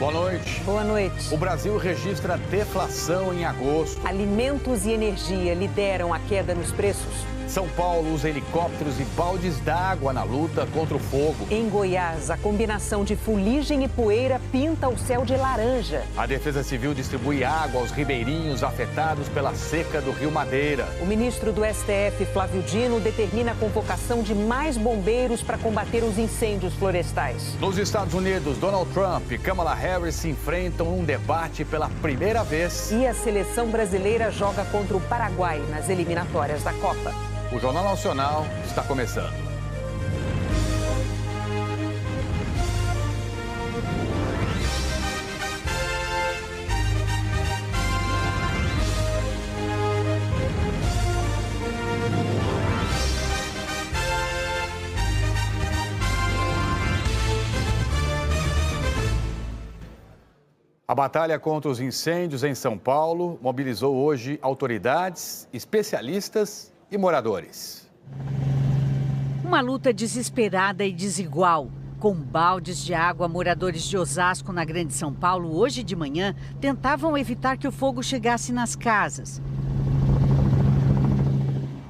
Boa noite. Boa noite. O Brasil registra deflação em agosto. Alimentos e energia lideram a queda nos preços. São Paulo usa helicópteros e baldes d'água na luta contra o fogo. Em Goiás, a combinação de fuligem e poeira pinta o céu de laranja. A Defesa Civil distribui água aos ribeirinhos afetados pela seca do Rio Madeira. O ministro do STF, Flávio Dino, determina a convocação de mais bombeiros para combater os incêndios florestais. Nos Estados Unidos, Donald Trump e Kamala Harris se enfrentam num debate pela primeira vez. E a seleção brasileira joga contra o Paraguai nas eliminatórias da Copa. O Jornal Nacional está começando. A batalha contra os incêndios em São Paulo mobilizou hoje autoridades, especialistas e moradores. Uma luta desesperada e desigual. Com baldes de água, moradores de Osasco, na Grande São Paulo, hoje de manhã, tentavam evitar que o fogo chegasse nas casas.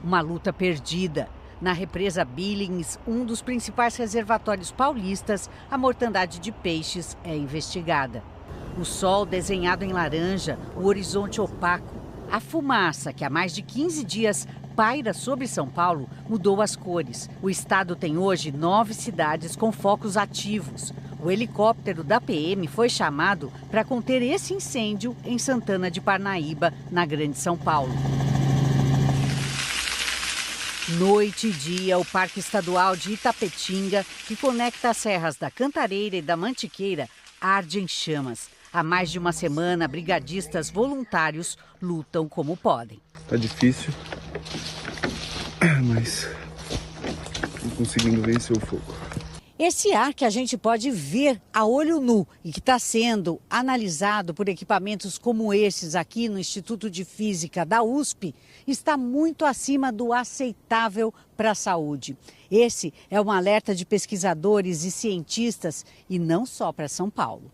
Uma luta perdida. Na represa Billings, um dos principais reservatórios paulistas, a mortandade de peixes é investigada. O sol desenhado em laranja, o horizonte opaco. A fumaça, que há mais de 15 dias paira sobre São Paulo, mudou as cores. O estado tem hoje 9 cidades com focos ativos. O helicóptero da PM foi chamado para conter esse incêndio em Santana de Parnaíba, na Grande São Paulo. Noite e dia, o Parque Estadual de Itapetinga, que conecta as serras da Cantareira e da Mantiqueira, arde em chamas. Há mais de uma semana, brigadistas voluntários lutam como podem. Tá difícil, mas estamos conseguindo vencer o fogo. Esse ar que a gente pode ver a olho nu e que está sendo analisado por equipamentos como esses aqui no Instituto de Física da USP, está muito acima do aceitável para a saúde. Esse é um alerta de pesquisadores e cientistas e não só para São Paulo.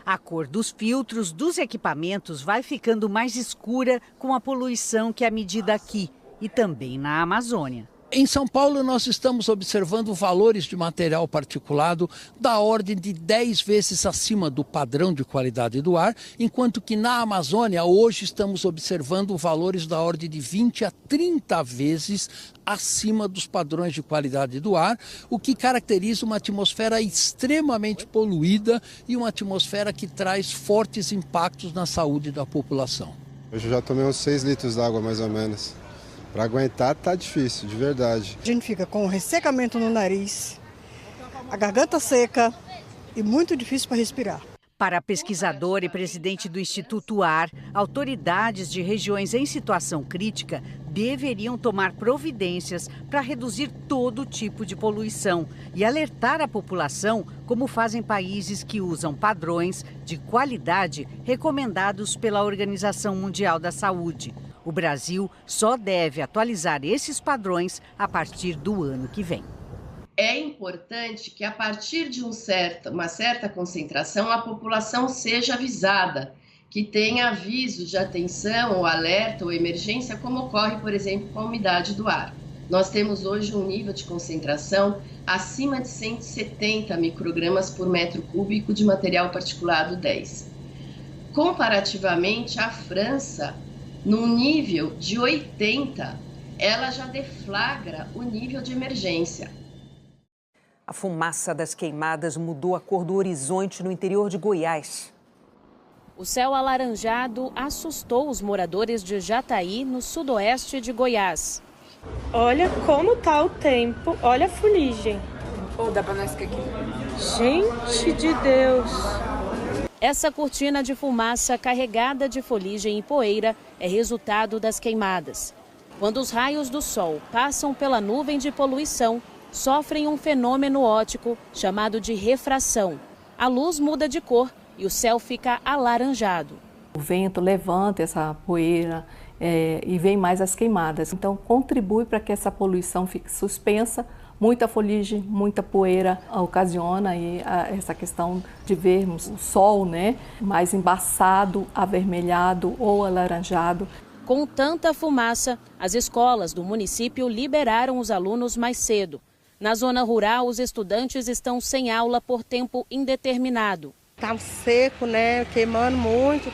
A cor dos filtros dos equipamentos vai ficando mais escura com a poluição que é medida aqui e também na Amazônia. Em São Paulo, nós estamos observando valores de material particulado da ordem de 10 vezes acima do padrão de qualidade do ar, enquanto que na Amazônia, hoje, estamos observando valores da ordem de 20 a 30 vezes acima dos padrões de qualidade do ar, o que caracteriza uma atmosfera extremamente poluída e uma atmosfera que traz fortes impactos na saúde da população. Hoje eu já tomei uns 6 litros d'água, mais ou menos. Para aguentar tá difícil, de verdade. A gente fica com ressecamento no nariz, a garganta seca e muito difícil para respirar. Para a pesquisadora e presidente do Instituto AR, autoridades de regiões em situação crítica deveriam tomar providências para reduzir todo tipo de poluição e alertar a população como fazem países que usam padrões de qualidade recomendados pela Organização Mundial da Saúde. O Brasil só deve atualizar esses padrões a partir do ano que vem. É importante que, a partir de uma certa concentração, a população seja avisada, que tenha aviso de atenção, ou alerta, ou emergência, como ocorre, por exemplo, com a umidade do ar. Nós temos hoje um nível de concentração acima de 170 microgramas por metro cúbico de material particulado 10. Comparativamente, a França, num nível de 80, ela já deflagra o nível de emergência. A fumaça das queimadas mudou a cor do horizonte no interior de Goiás. O céu alaranjado assustou os moradores de Jataí, no sudoeste de Goiás. Olha como tá o tempo, olha a fuligem. Dá pra nós ficar aqui. Gente de Deus! Essa cortina de fumaça carregada de fuligem e poeira é resultado das queimadas. Quando os raios do sol passam pela nuvem de poluição, sofrem um fenômeno óptico chamado de refração. A luz muda de cor e o céu fica alaranjado. O vento levanta essa poeira e vem mais as queimadas. Então, contribui para que essa poluição fique suspensa, Muita fuligem, muita poeira ocasiona aí essa questão de vermos o sol, né, mais embaçado, avermelhado ou alaranjado. Com tanta fumaça, as escolas do município liberaram os alunos mais cedo. Na zona rural, os estudantes estão sem aula por tempo indeterminado. Tá seco, né? Queimando muito,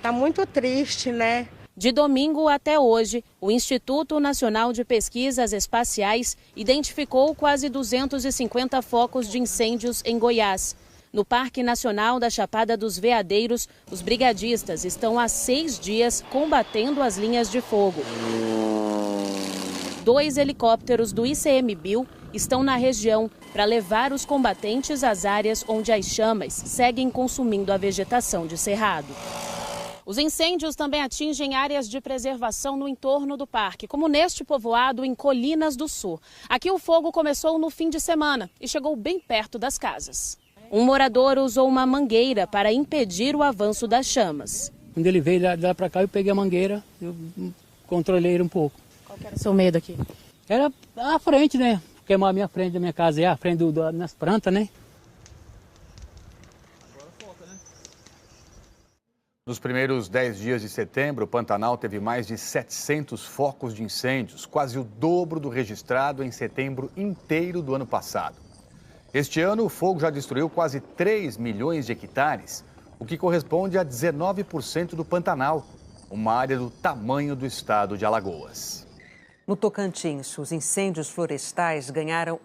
tá muito triste, né? De domingo até hoje, o Instituto Nacional de Pesquisas Espaciais identificou quase 250 focos de incêndios em Goiás. No Parque Nacional da Chapada dos Veadeiros, os brigadistas estão há 6 dias combatendo as linhas de fogo. 2 helicópteros do ICMBio estão na região para levar os combatentes às áreas onde as chamas seguem consumindo a vegetação de cerrado. Os incêndios também atingem áreas de preservação no entorno do parque, como neste povoado em Colinas do Sul. Aqui o fogo começou no fim de semana e chegou bem perto das casas. Um morador usou uma mangueira para impedir o avanço das chamas. Quando ele veio lá para cá, eu peguei a mangueira, eu controlei ele um pouco. Qual que era o seu medo aqui? Era a frente, né? Queimar a minha frente da minha casa, é a frente nas plantas, né? Nos primeiros 10 dias de setembro, o Pantanal teve mais de 700 focos de incêndios, quase o dobro do registrado em setembro inteiro do ano passado. Este ano, o fogo já destruiu quase 3 milhões de hectares, o que corresponde a 19% do Pantanal, uma área do tamanho do estado de Alagoas. No Tocantins, os incêndios florestais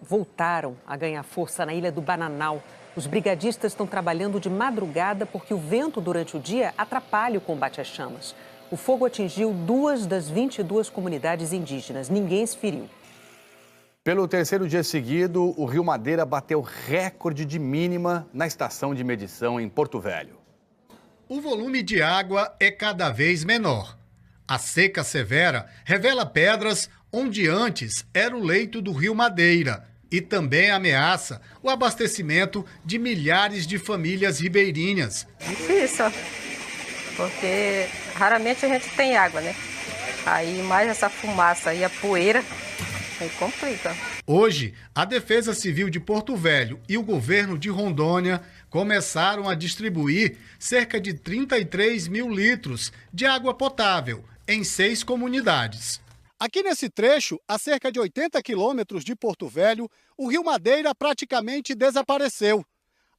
voltaram a ganhar força na Ilha do Bananal. Os brigadistas estão trabalhando de madrugada porque o vento durante o dia atrapalha o combate às chamas. O fogo atingiu 2 das 22 comunidades indígenas. Ninguém se feriu. Pelo terceiro dia seguido, o Rio Madeira bateu recorde de mínima na estação de medição em Porto Velho. O volume de água é cada vez menor. A seca severa revela pedras onde antes era o leito do Rio Madeira. E também ameaça o abastecimento de milhares de famílias ribeirinhas. Difícil, porque raramente a gente tem água, né? Aí mais essa fumaça e a poeira, aí complica. Hoje, a Defesa Civil de Porto Velho e o governo de Rondônia começaram a distribuir cerca de 33 mil litros de água potável em 6 comunidades. Aqui nesse trecho, a cerca de 80 quilômetros de Porto Velho, o Rio Madeira praticamente desapareceu.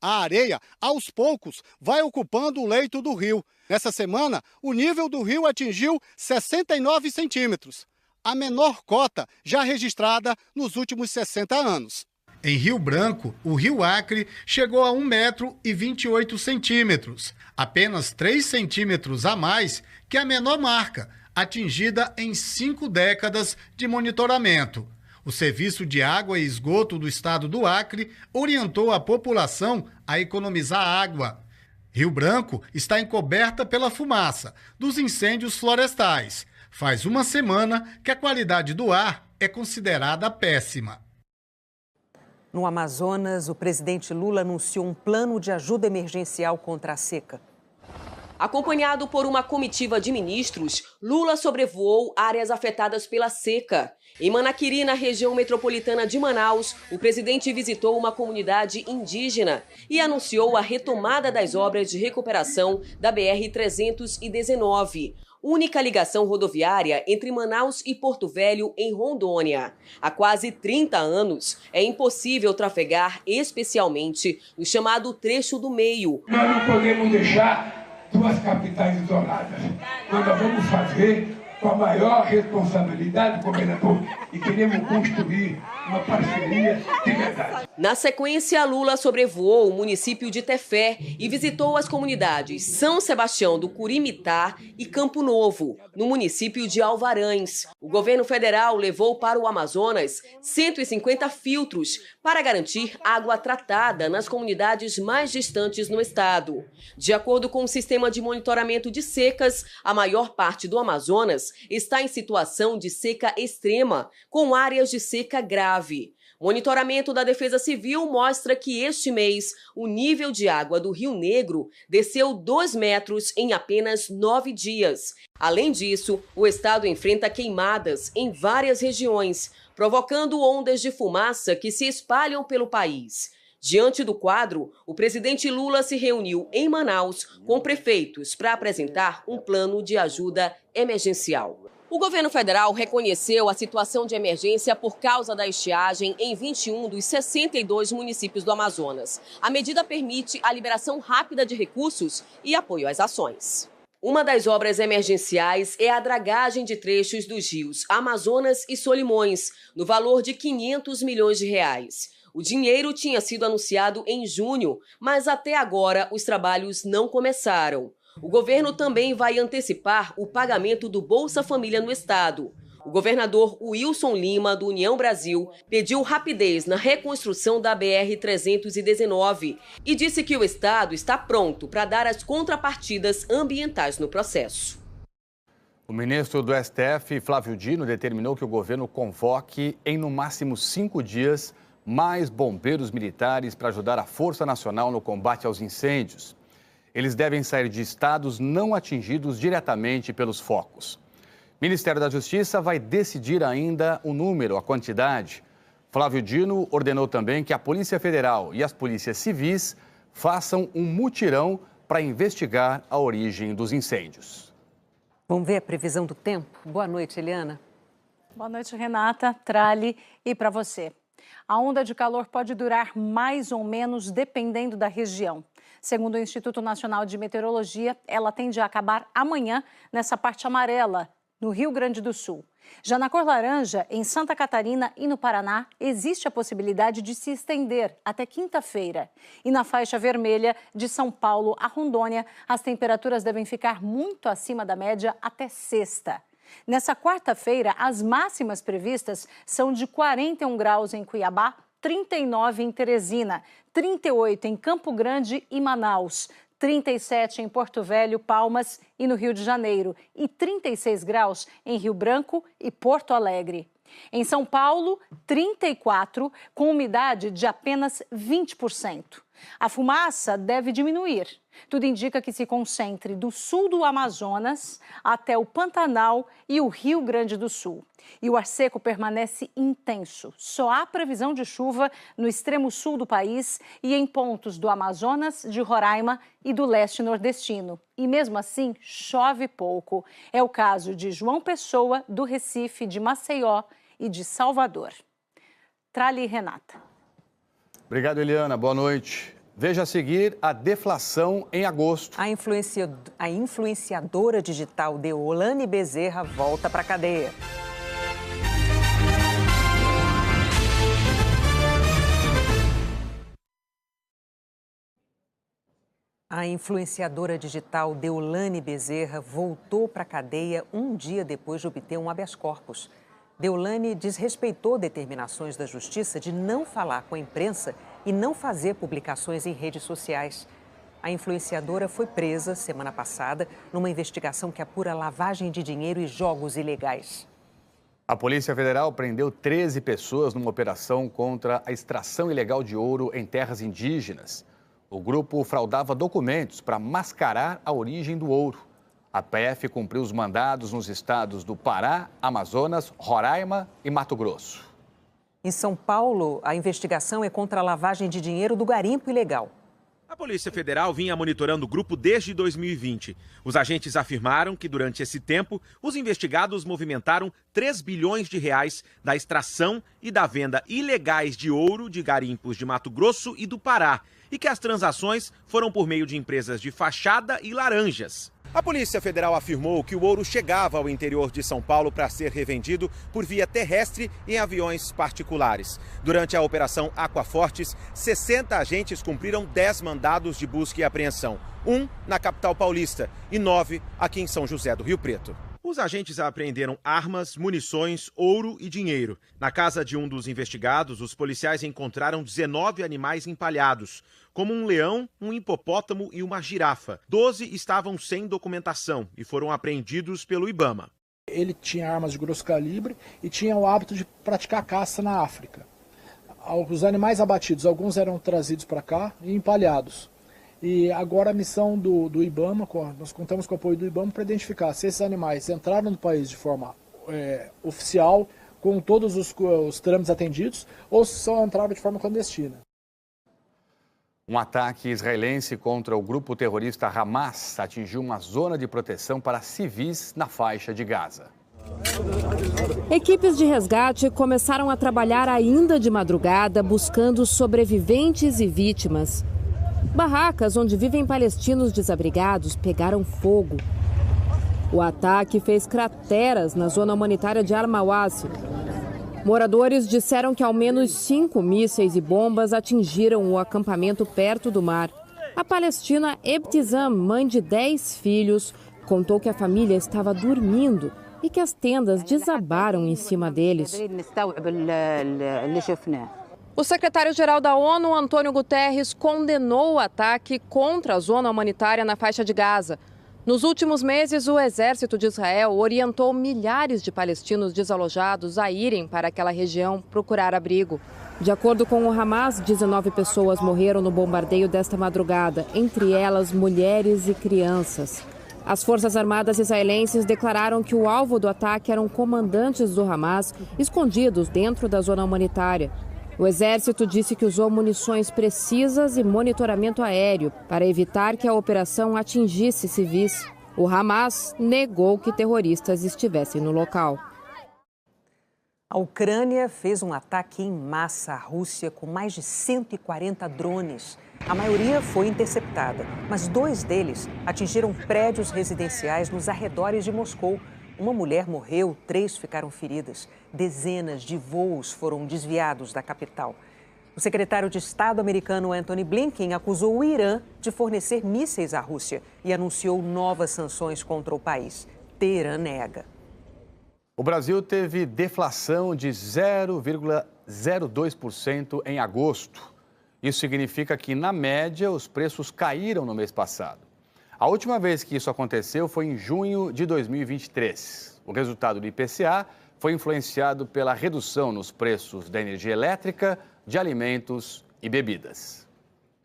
A areia, aos poucos, vai ocupando o leito do rio. Nessa semana, o nível do rio atingiu 69 centímetros, a menor cota já registrada nos últimos 60 anos. Em Rio Branco, o Rio Acre chegou a 1,28 m, apenas 3 centímetros a mais que a menor marca, atingida em 5 décadas de monitoramento. O Serviço de Água e Esgoto do Estado do Acre orientou a população a economizar água. Rio Branco está encoberta pela fumaça dos incêndios florestais. Faz uma semana que a qualidade do ar é considerada péssima. No Amazonas, o presidente Lula anunciou um plano de ajuda emergencial contra a seca. Acompanhado por uma comitiva de ministros, Lula sobrevoou áreas afetadas pela seca. Em Manaquiri, na região metropolitana de Manaus, o presidente visitou uma comunidade indígena e anunciou a retomada das obras de recuperação da BR-319, única ligação rodoviária entre Manaus e Porto Velho, em Rondônia. Há quase 30 anos, é impossível trafegar, especialmente no chamado trecho do meio. Nós não podemos deixar 2 capitais isoladas. Nós vamos fazer com a maior responsabilidade, governador, e queremos construir uma parceria de verdade. Na sequência, Lula sobrevoou o município de Tefé e visitou as comunidades São Sebastião do Curimitá e Campo Novo, no município de Alvarães. O governo federal levou para o Amazonas 150 filtros para garantir água tratada nas comunidades mais distantes no estado. De acordo com o sistema de monitoramento de secas, a maior parte do Amazonas está em situação de seca extrema, com áreas de seca grave. Monitoramento da Defesa Civil mostra que este mês o nível de água do Rio Negro desceu 2 metros em apenas 9 dias. Além disso, o estado enfrenta queimadas em várias regiões, provocando ondas de fumaça que se espalham pelo país. Diante do quadro, o presidente Lula se reuniu em Manaus com prefeitos para apresentar um plano de ajuda emergencial. O governo federal reconheceu a situação de emergência por causa da estiagem em 21 dos 62 municípios do Amazonas. A medida permite a liberação rápida de recursos e apoio às ações. Uma das obras emergenciais é a dragagem de trechos dos rios Amazonas e Solimões, no valor de 500 milhões de reais. O dinheiro tinha sido anunciado em junho, mas até agora os trabalhos não começaram. O governo também vai antecipar o pagamento do Bolsa Família no estado. O governador Wilson Lima, do União Brasil, pediu rapidez na reconstrução da BR-319 e disse que o estado está pronto para dar as contrapartidas ambientais no processo. O ministro do STF, Flávio Dino, determinou que o governo convoque em no máximo 5 dias mais bombeiros militares para ajudar a Força Nacional no combate aos incêndios. Eles devem sair de estados não atingidos diretamente pelos focos. O Ministério da Justiça vai decidir ainda o número, a quantidade. Flávio Dino ordenou também que a Polícia Federal e as polícias civis façam um mutirão para investigar a origem dos incêndios. Vamos ver a previsão do tempo? Boa noite, Eliana. Boa noite, Renata, Trali, e para você. A onda de calor pode durar mais ou menos dependendo da região. Segundo o Instituto Nacional de Meteorologia, ela tende a acabar amanhã nessa parte amarela, no Rio Grande do Sul. Já na cor laranja, em Santa Catarina e no Paraná, existe a possibilidade de se estender até quinta-feira. E na faixa vermelha, de São Paulo a Rondônia, as temperaturas devem ficar muito acima da média até sexta. Nessa quarta-feira, as máximas previstas são de 41 graus em Cuiabá, 39 em Teresina, 38 em Campo Grande e Manaus, 37 em Porto Velho, Palmas e no Rio de Janeiro e 36 graus em Rio Branco e Porto Alegre. Em São Paulo, 34, com umidade de apenas 20%. A fumaça deve diminuir. Tudo indica que se concentre do sul do Amazonas até o Pantanal e o Rio Grande do Sul. E o ar seco permanece intenso. Só há previsão de chuva no extremo sul do país e em pontos do Amazonas, de Roraima e do leste nordestino. E mesmo assim, chove pouco. É o caso de João Pessoa, do Recife, de Maceió e de Salvador. Trali e Renata. Obrigado, Eliana. Boa noite. Veja a seguir a deflação em agosto. A influenciadora digital Deolane Bezerra volta para a cadeia. A influenciadora digital Deolane Bezerra voltou para a cadeia um dia depois de obter um habeas corpus. Deolane desrespeitou determinações da Justiça de não falar com a imprensa e não fazer publicações em redes sociais. A influenciadora foi presa semana passada numa investigação que apura lavagem de dinheiro e jogos ilegais. A Polícia Federal prendeu 13 pessoas numa operação contra a extração ilegal de ouro em terras indígenas. O grupo fraudava documentos para mascarar a origem do ouro. A PF cumpriu os mandados nos estados do Pará, Amazonas, Roraima e Mato Grosso. Em São Paulo, a investigação é contra a lavagem de dinheiro do garimpo ilegal. A Polícia Federal vinha monitorando o grupo desde 2020. Os agentes afirmaram que, durante esse tempo, os investigados movimentaram 3 bilhões de reais da extração e da venda ilegais de ouro de garimpos de Mato Grosso e do Pará, e que as transações foram por meio de empresas de fachada e laranjas. A Polícia Federal afirmou que o ouro chegava ao interior de São Paulo para ser revendido por via terrestre em aviões particulares. Durante a Operação Aquafortes, 60 agentes cumpriram 10 mandados de busca e apreensão, 1 na capital paulista e 9 aqui em São José do Rio Preto. Os agentes apreenderam armas, munições, ouro e dinheiro. Na casa de um dos investigados, os policiais encontraram 19 animais empalhados, como um leão, um hipopótamo e uma girafa. 12 estavam sem documentação e foram apreendidos pelo IBAMA. Ele tinha armas de grosso calibre e tinha o hábito de praticar caça na África. Os animais abatidos, alguns eram trazidos para cá e empalhados. E agora a missão do IBAMA, nós contamos com o apoio do IBAMA para identificar se esses animais entraram no país de forma oficial com todos os trâmites atendidos, ou se só entraram de forma clandestina. Um ataque israelense contra o grupo terrorista Hamas atingiu uma zona de proteção para civis na faixa de Gaza. Equipes de resgate começaram a trabalhar ainda de madrugada, buscando sobreviventes e vítimas. Barracas onde vivem palestinos desabrigados pegaram fogo. O ataque fez crateras na zona humanitária de Al-Mawasi. Moradores disseram que ao menos 5 mísseis e bombas atingiram o acampamento perto do mar. A palestina Ebtisam, mãe de 10 filhos, contou que a família estava dormindo e que as tendas desabaram em cima deles. O secretário-geral da ONU, Antônio Guterres, condenou o ataque contra a zona humanitária na faixa de Gaza. Nos últimos meses, o exército de Israel orientou milhares de palestinos desalojados a irem para aquela região procurar abrigo. De acordo com o Hamas, 19 pessoas morreram no bombardeio desta madrugada, entre elas mulheres e crianças. As Forças Armadas israelenses declararam que o alvo do ataque eram comandantes do Hamas escondidos dentro da zona humanitária. O exército disse que usou munições precisas e monitoramento aéreo para evitar que a operação atingisse civis. O Hamas negou que terroristas estivessem no local. A Ucrânia fez um ataque em massa à Rússia com mais de 140 drones. A maioria foi interceptada, mas 2 deles atingiram prédios residenciais nos arredores de Moscou. Uma mulher morreu, 3 ficaram feridas. Dezenas de voos foram desviados da capital. O secretário de Estado americano Antony Blinken acusou o Irã de fornecer mísseis à Rússia e anunciou novas sanções contra o país. Teherã nega. O Brasil teve deflação de 0,02% em agosto. Isso significa que, na média, os preços caíram no mês passado. A última vez que isso aconteceu foi em junho de 2023. O resultado do IPCA foi influenciado pela redução nos preços da energia elétrica, de alimentos e bebidas.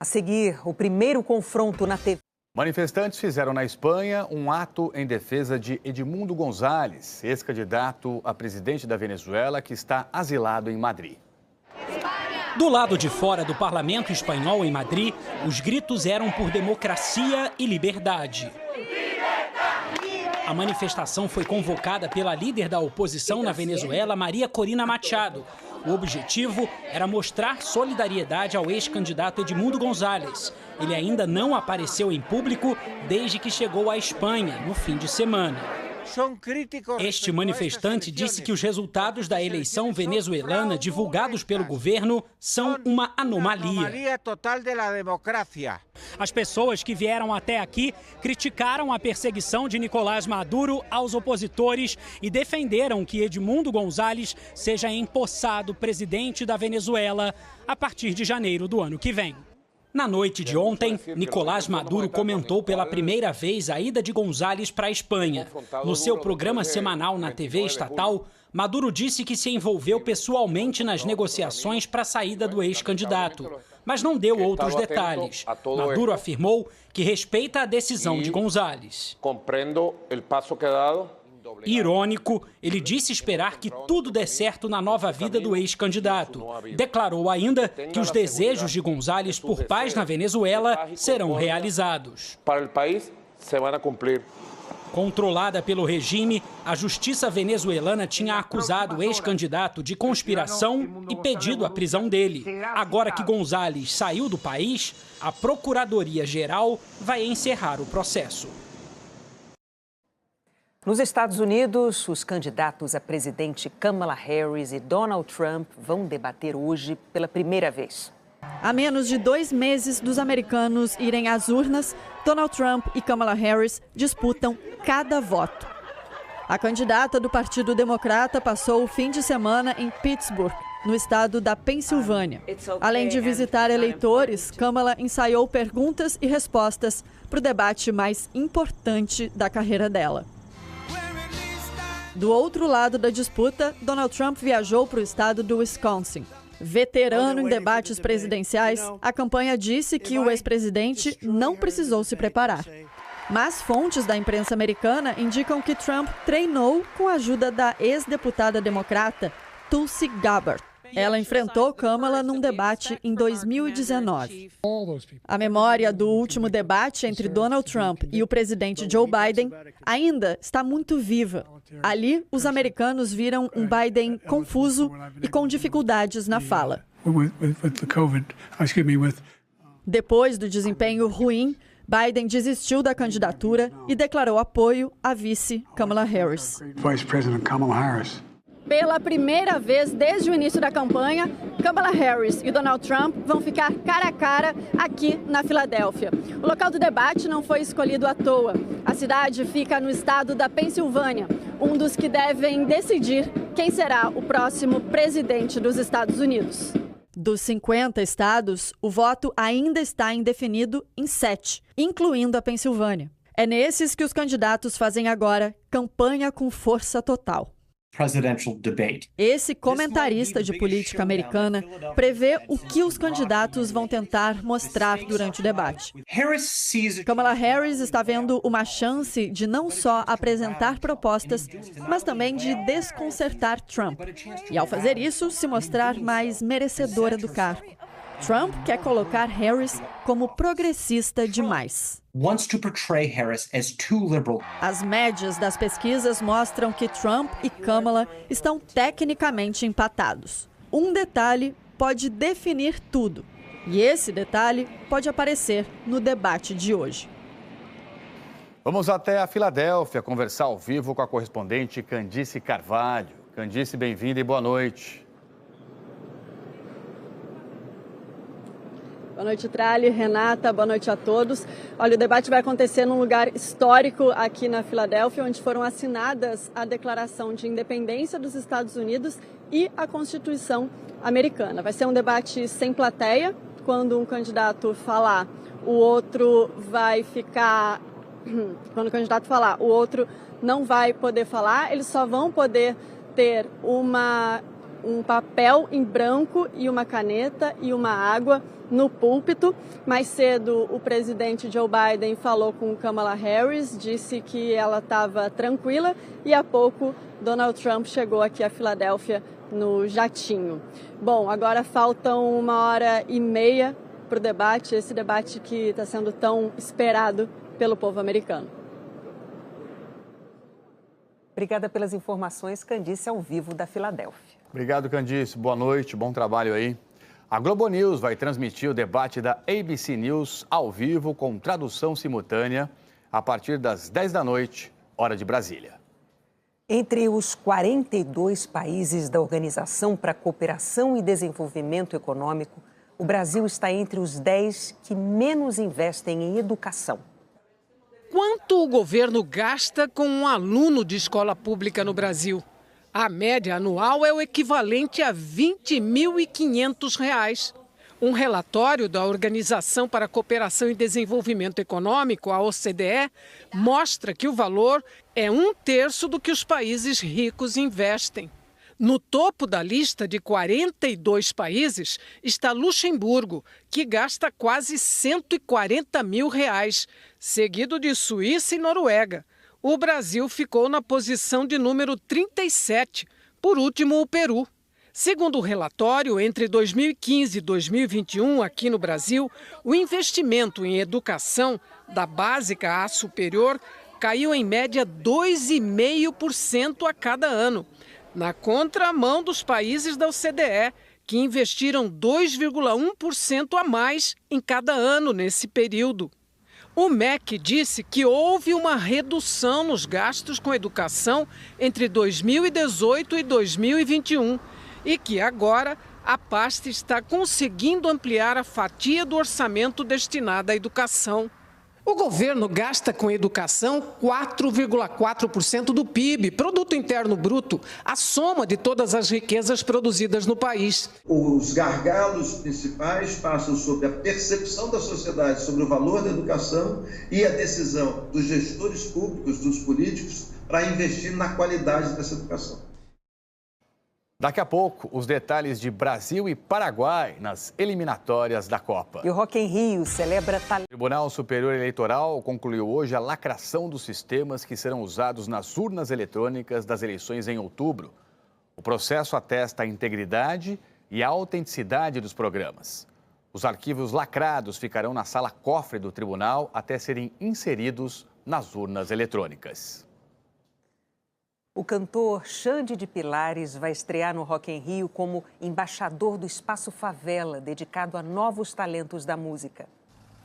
A seguir, o primeiro confronto na TV. Manifestantes fizeram na Espanha um ato em defesa de Edmundo González, ex-candidato a presidente da Venezuela, que está asilado em Madrid. Do lado de fora do parlamento espanhol em Madrid, os gritos eram por democracia e liberdade. A manifestação foi convocada pela líder da oposição na Venezuela, Maria Corina Machado. O objetivo era mostrar solidariedade ao ex-candidato Edmundo González. Ele ainda não apareceu em público desde que chegou à Espanha, no fim de semana. Este manifestante disse que os resultados da eleição venezuelana divulgados pelo governo são uma anomalia. As pessoas que vieram até aqui criticaram a perseguição de Nicolás Maduro aos opositores e defenderam que Edmundo González seja empossado presidente da Venezuela a partir de janeiro do ano que vem. Na noite de ontem, Nicolás Maduro comentou pela primeira vez a ida de González para a Espanha. No seu programa semanal na TV estatal, Maduro disse que se envolveu pessoalmente nas negociações para a saída do ex-candidato, mas não deu outros detalhes. Maduro afirmou que respeita a decisão de González. Compreendo o passo que dado. Irônico, ele disse esperar que tudo dê certo na nova vida do ex-candidato. Declarou ainda que os desejos de González por paz na Venezuela serão realizados. Para o país, se vão cumprir. Controlada pelo regime, a justiça venezuelana tinha acusado o ex-candidato de conspiração e pedido a prisão dele. Agora que González saiu do país, a Procuradoria-Geral vai encerrar o processo. Nos Estados Unidos, os candidatos a presidente Kamala Harris e Donald Trump vão debater hoje pela primeira vez. Há menos de 2 meses dos americanos irem às urnas, Donald Trump e Kamala Harris disputam cada voto. A candidata do Partido Democrata passou o fim de semana em Pittsburgh, no estado da Pensilvânia. Além de visitar eleitores, Kamala ensaiou perguntas e respostas para o debate mais importante da carreira dela. Do outro lado da disputa, Donald Trump viajou para o estado do Wisconsin. Veterano em debates presidenciais, a campanha disse que o ex-presidente não precisou se preparar. Mas fontes da imprensa americana indicam que Trump treinou com a ajuda da ex-deputada democrata Tulsi Gabbard. Ela enfrentou Kamala num debate em 2019. A memória do último debate entre Donald Trump e o presidente Joe Biden ainda está muito viva. Ali, os americanos viram um Biden confuso e com dificuldades na fala. Depois do desempenho ruim, Biden desistiu da candidatura e declarou apoio à vice Kamala Harris. Pela primeira vez desde o início da campanha, Kamala Harris e Donald Trump vão ficar cara a cara aqui na Filadélfia. O local do debate não foi escolhido à toa. A cidade fica no estado da Pensilvânia, um dos que devem decidir quem será o próximo presidente dos Estados Unidos. Dos 50 estados, o voto ainda está indefinido em 7, incluindo a Pensilvânia. É nesses que os candidatos fazem agora campanha com força total. Esse comentarista de política americana prevê o que os candidatos vão tentar mostrar durante o debate. Kamala Harris está vendo uma chance de não só apresentar propostas, mas também de desconcertar Trump. E ao fazer isso, se mostrar mais merecedora do cargo. Trump quer colocar Harris como progressista demais. As médias das pesquisas mostram que Trump e Kamala estão tecnicamente empatados. Um detalhe pode definir tudo. E esse detalhe pode aparecer no debate de hoje. Vamos até a Filadélfia conversar ao vivo com a correspondente Candice Carvalho. Candice, bem-vinda e boa noite. Boa noite, Trali, Renata, boa noite a todos. Olha, o debate vai acontecer num lugar histórico aqui na Filadélfia, onde foram assinadas a Declaração de Independência dos Estados Unidos e a Constituição americana. Vai ser um debate sem plateia. Quando um candidato falar, o outro vai ficar... Quando o candidato falar, o outro não vai poder falar. Eles só vão poder ter um papel em branco e uma caneta e uma água no púlpito. Mais cedo, o presidente Joe Biden falou com Kamala Harris, disse que ela estava tranquila e há pouco Donald Trump chegou aqui a Filadélfia no jatinho. Bom, agora faltam 1h30 para o debate, esse debate que está sendo tão esperado pelo povo americano. Obrigada pelas informações, Candice, ao vivo da Filadélfia. Obrigado, Candice. Boa noite, bom trabalho aí. A Globo News vai transmitir o debate da ABC News ao vivo com tradução simultânea a partir das 10 da noite, hora de Brasília. Entre os 42 países da Organização para a Cooperação e Desenvolvimento Econômico, o Brasil está entre os 10 que menos investem em educação. Quanto o governo gasta com um aluno de escola pública no Brasil? A média anual é o equivalente a R$ 20.500. Um relatório da Organização para a Cooperação e Desenvolvimento Econômico, a OCDE, mostra que o valor é 1/3 do que os países ricos investem. No topo da lista de 42 países está Luxemburgo, que gasta quase R$ 140 mil, seguido de Suíça e Noruega. O Brasil ficou na posição de número 37, por último o Peru. Segundo o relatório, entre 2015 e 2021, aqui no Brasil, o investimento em educação, da básica à superior, caiu em média 2,5% a cada ano, na contramão dos países da OCDE, que investiram 2,1% a mais em cada ano nesse período. O MEC disse que houve uma redução nos gastos com educação entre 2018 e 2021 e que agora a pasta está conseguindo ampliar a fatia do orçamento destinada à educação. O governo gasta com educação 4,4% do PIB, Produto Interno Bruto, a soma de todas as riquezas produzidas no país. Os gargalos principais passam sobre a percepção da sociedade sobre o valor da educação e a decisão dos gestores públicos, dos políticos, para investir na qualidade dessa educação. Daqui a pouco, os detalhes de Brasil e Paraguai nas eliminatórias da Copa. E o Rock in Rio celebra... O Tribunal Superior Eleitoral concluiu hoje a lacração dos sistemas que serão usados nas urnas eletrônicas das eleições em outubro. O processo atesta a integridade e a autenticidade dos programas. Os arquivos lacrados ficarão na sala cofre do tribunal até serem inseridos nas urnas eletrônicas. O cantor Xande de Pilares vai estrear no Rock in Rio como embaixador do Espaço Favela, dedicado a novos talentos da música.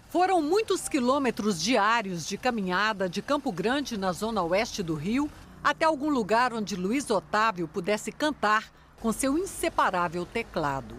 Foram muitos quilômetros diários de caminhada de Campo Grande, na zona oeste do Rio, até algum lugar onde Luiz Otávio pudesse cantar com seu inseparável teclado.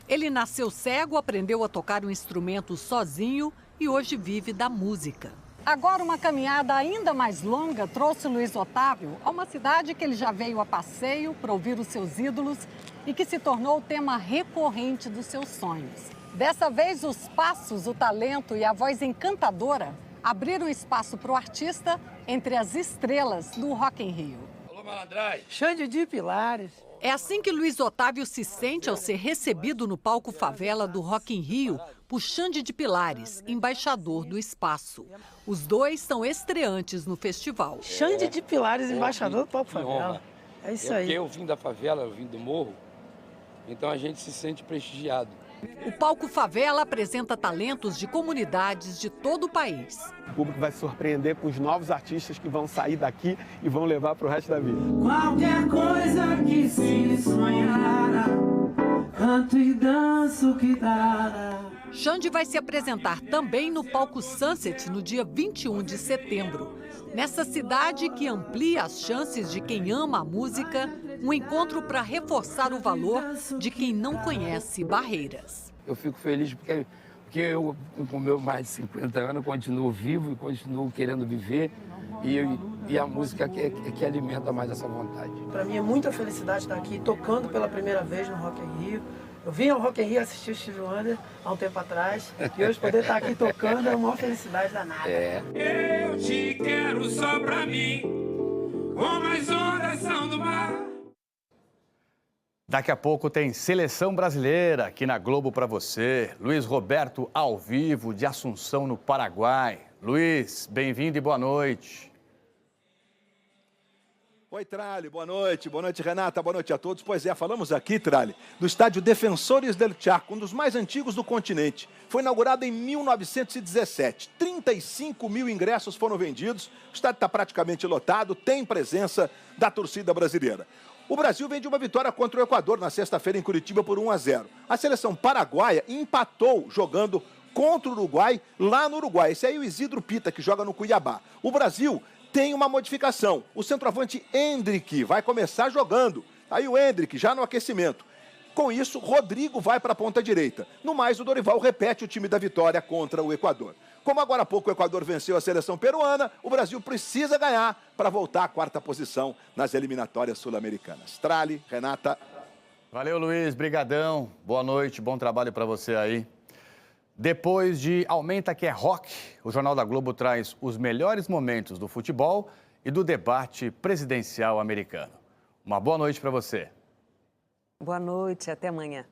Ele nasceu cego, aprendeu a tocar um instrumento sozinho e hoje vive da música. Agora, uma caminhada ainda mais longa trouxe Luiz Otávio a uma cidade que ele já veio a passeio para ouvir os seus ídolos e que se tornou o tema recorrente dos seus sonhos. Dessa vez, os passos, o talento e a voz encantadora abriram espaço para o artista entre as estrelas do Rock in Rio. Alô, malandragem. Xande de Pilares. É assim que Luiz Otávio se sente ao ser recebido no palco Favela do Rock in Rio por Xande de Pilares, embaixador do espaço. Os dois são estreantes no festival. Xande de Pilares, embaixador do palco Favela. É isso aí. Porque eu vim da favela, eu vim do morro, então a gente se sente prestigiado. O palco Favela apresenta talentos de comunidades de todo o país. O público vai se surpreender com os novos artistas que vão sair daqui e vão levar para o resto da vida. Qualquer coisa que se sonhara, canto e danço que dará. Xande vai se apresentar também no palco Sunset no dia 21 de setembro. Nessa cidade que amplia as chances de quem ama a música, um encontro para reforçar o valor de quem não conhece barreiras. Eu fico feliz porque eu, com meu mais de 50 anos, continuo vivo e continuo querendo viver. E a música que alimenta mais essa vontade. Para mim é muita felicidade estar aqui tocando pela primeira vez no Rock in Rio. Eu vim ao Rock in Rio assistir o Stevie Wonder há um tempo atrás e hoje poder estar aqui tocando é uma felicidade danada. Eu te quero só pra mim, como as ondas são do mar. Daqui a pouco tem Seleção Brasileira aqui na Globo para você. Luiz Roberto ao vivo de Assunção, no Paraguai. Luiz, bem-vindo e boa noite. Oi, Trali, boa noite, Renata, boa noite a todos. Pois é, falamos aqui, Trali, do estádio Defensores del Chaco, um dos mais antigos do continente. Foi inaugurado em 1917, 35 mil ingressos foram vendidos, o estádio está praticamente lotado, tem presença da torcida brasileira. O Brasil vem de uma vitória contra o Equador na sexta-feira em Curitiba por 1-0. A seleção paraguaia empatou jogando contra o Uruguai, lá no Uruguai. Esse aí é o Isidro Pita, que joga no Cuiabá. O Brasil tem uma modificação. O centroavante Endrick vai começar jogando. Aí o Endrick já no aquecimento. Com isso, Rodrigo vai para a ponta direita. No mais, o Dorival repete o time da vitória contra o Equador. Como agora há pouco o Equador venceu a seleção peruana, o Brasil precisa ganhar para voltar à quarta posição nas eliminatórias sul-americanas. Trali, Renata. Valeu, Luiz. Brigadão. Boa noite, bom trabalho para você aí. Depois de Aumenta que é Rock, o Jornal da Globo traz os melhores momentos do futebol e do debate presidencial americano. Uma boa noite para você. Boa noite, até amanhã.